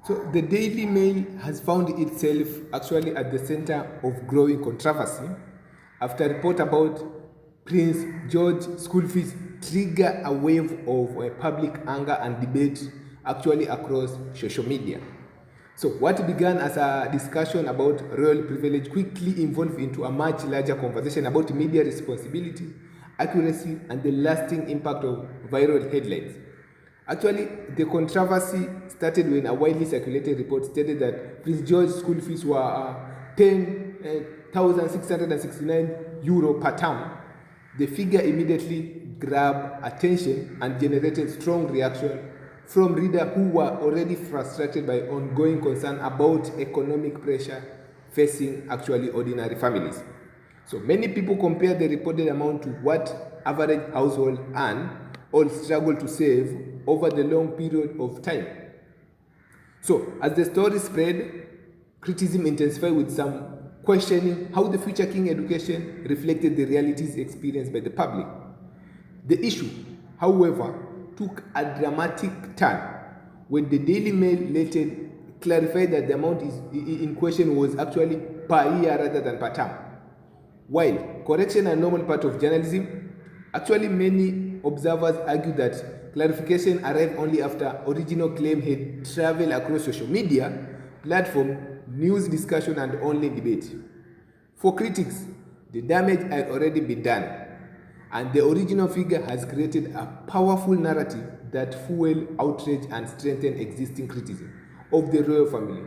So the Daily Mail has found itself actually at the center of growing controversy after a report about Prince George school fees trigger a wave of public anger and debate actually across social media. So what began as a discussion about royal privilege quickly evolved into a much larger conversation about media responsibility, accuracy, and the lasting impact of viral headlines. Actually, the controversy started when a widely circulated report stated that Prince George's school fees were €10,669 per term. The figure immediately grabbed attention and generated strong reaction from readers who were already frustrated by ongoing concern about economic pressure facing actually ordinary families. So many people compare the reported amount to what average household earn or struggle to save over the long period of time. So as the story spread, criticism intensified with some questioning how the future king education reflected the realities experienced by the public. The issue, however, took a dramatic turn when the Daily Mail later clarified that the amount in question was actually per year rather than per term. While correction are a normal part of journalism, actually many observers argue that clarification arrived only after original claim had traveled across social media, platform, news discussion, and online debate. For critics, the damage had already been done, and the original figure has created a powerful narrative that fueled outrage and strengthened existing criticism of the royal family.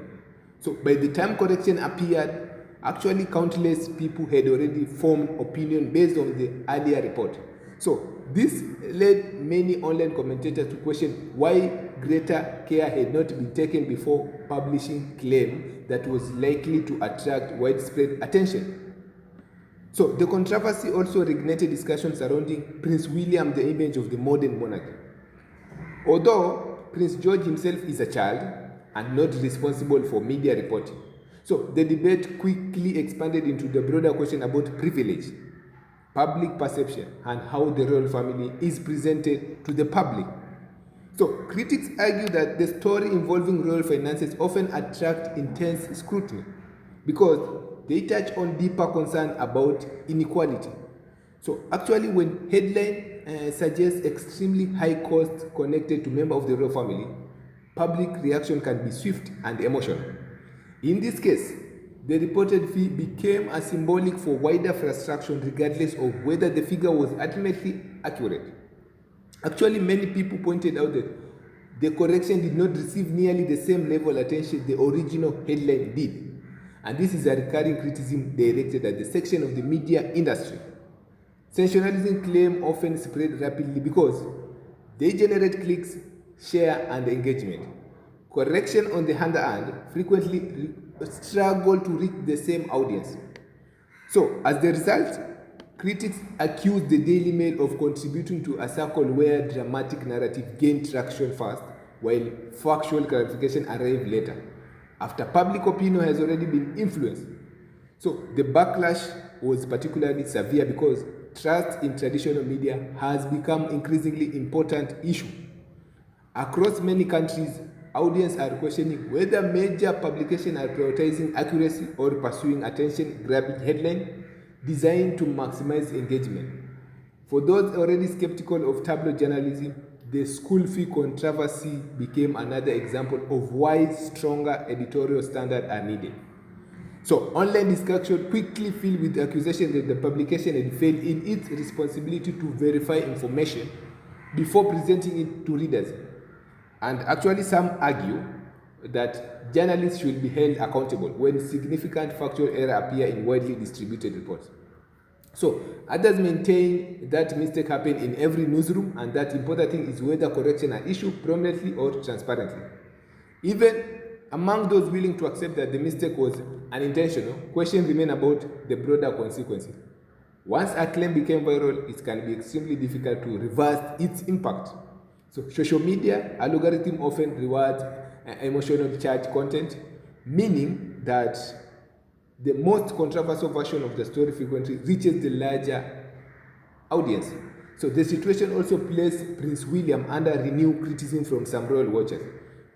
So by the time correction appeared, actually countless people had already formed opinion based on the earlier report. So this led many online commentators to question why greater care had not been taken before publishing claim that was likely to attract widespread attention. So the controversy also reignited discussions surrounding Prince William, the image of the modern monarchy. Although Prince George himself is a child and not responsible for media reporting, so the debate quickly expanded into the broader question about privilege, public perception, and how the royal family is presented to the public. So critics argue that the story involving royal finances often attract intense scrutiny because they touch on deeper concern about inequality. So actually when headline suggests extremely high costs connected to members of the royal family, public reaction can be swift and emotional. In this case, the reported fee became a symbolic for wider frustration regardless of whether the figure was ultimately accurate. Actually, many people pointed out that the correction did not receive nearly the same level of attention the original headline did. And this is a recurring criticism directed at the section of the media industry. Sensationalism claims often spread rapidly because they generate clicks, share, and engagement. Correction, on the other hand, frequently struggle to reach the same audience. So, as the result, critics accuse the Daily Mail of contributing to a circle where dramatic narrative gained traction first, while factual clarification arrived later, after public opinion has already been influenced. So, the backlash was particularly severe because trust in traditional media has become increasingly important issue. Across many countries, audiences are questioning whether major publications are prioritizing accuracy or pursuing attention-grabbing headlines designed to maximize engagement. For those already skeptical of tabloid journalism, the school fee controversy became another example of why stronger editorial standards are needed. So, online discussion quickly filled with accusations that the publication had failed in its responsibility to verify information before presenting it to readers. And actually, some argue that journalists should be held accountable when significant factual errors appear in widely distributed reports. So, others maintain that mistake happen in every newsroom and that important thing is whether correction are issued prominently or transparently. Even among those willing to accept that the mistake was unintentional, questions remain about the broader consequences. Once a claim became viral, it can be extremely difficult to reverse its impact. So social media algorithm often rewards emotional charged content, meaning that the most controversial version of the story frequently reaches the larger audience. So the situation also placed Prince William under renewed criticism from some royal watchers.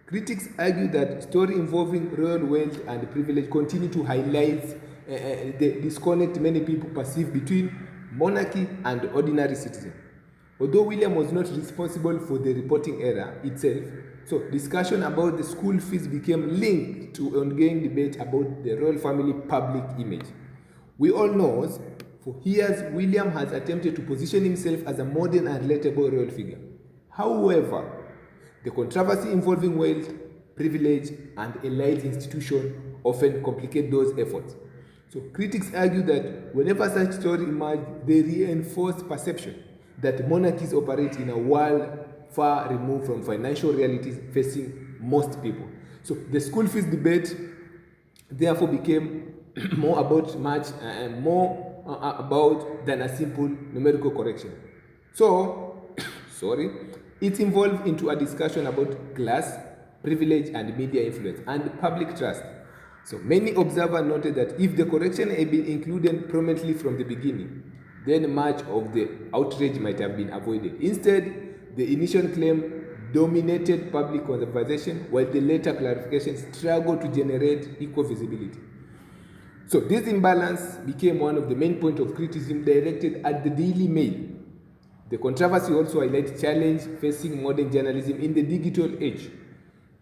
Critics argue that stories involving royal wealth and privilege continue to highlight the disconnect many people perceive between monarchy and ordinary citizens. Although William was not responsible for the reporting error itself, so discussion about the school fees became linked to ongoing debate about the royal family public image. We all know, for years, William has attempted to position himself as a modern and relatable royal figure. However, the controversy involving wealth, privilege, and elite institutions often complicate those efforts. So critics argue that whenever such stories emerge, they reinforce perception that monarchies operate in a world far removed from financial realities facing most people. So the school fees debate therefore became more about than a simple numerical correction. So, it evolved into a discussion about class, privilege, and media influence, and public trust. So many observers noted that if the correction had been included prominently from the beginning, then much of the outrage might have been avoided. Instead, the initial claim dominated public conversation, while the later clarifications struggled to generate equal visibility. So this imbalance became one of the main points of criticism directed at the Daily Mail. The controversy also highlights challenge facing modern journalism in the digital age.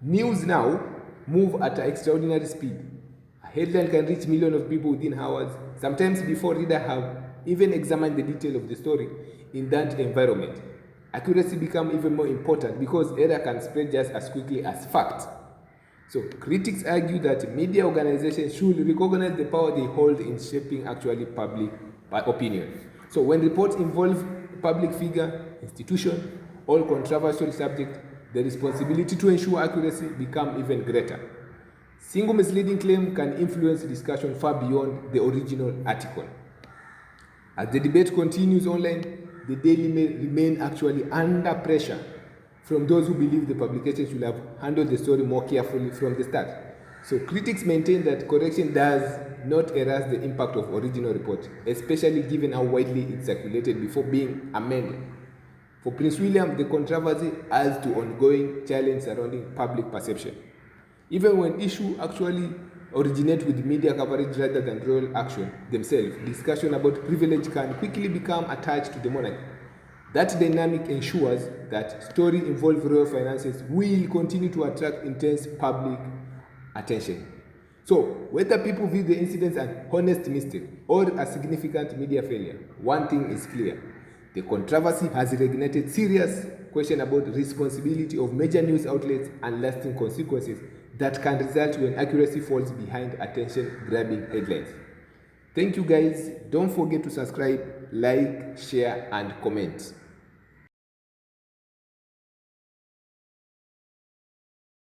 News now move at an extraordinary speed. A headline can reach millions of people within hours, sometimes before readers have even examined the detail of the story in that environment. Accuracy becomes even more important because error can spread just as quickly as fact. So critics argue that media organizations should recognize the power they hold in shaping actually public opinion. So when reports involve public figure, institution, or controversial subject, the responsibility to ensure accuracy becomes even greater. Single misleading claim can influence discussion far beyond the original article. As the debate continues online, the Daily Mail remain actually under pressure from those who believe the publication should have handled the story more carefully from the start. So critics maintain that correction does not erase the impact of original report, especially given how widely it circulated before being amended. For Prince William, the controversy adds to ongoing challenge surrounding public perception. Even when issues actually originate with media coverage rather than royal action themselves, discussion about privilege can quickly become attached to the monarchy. That dynamic ensures that stories involving royal finances will continue to attract intense public attention. So, whether people view the incident as an honest mistake or a significant media failure, one thing is clear. The controversy has reignited serious questions about the responsibility of major news outlets and lasting consequences that can result when accuracy falls behind attention-grabbing headlines. Thank you guys. Don't forget to subscribe, like, share, and comment.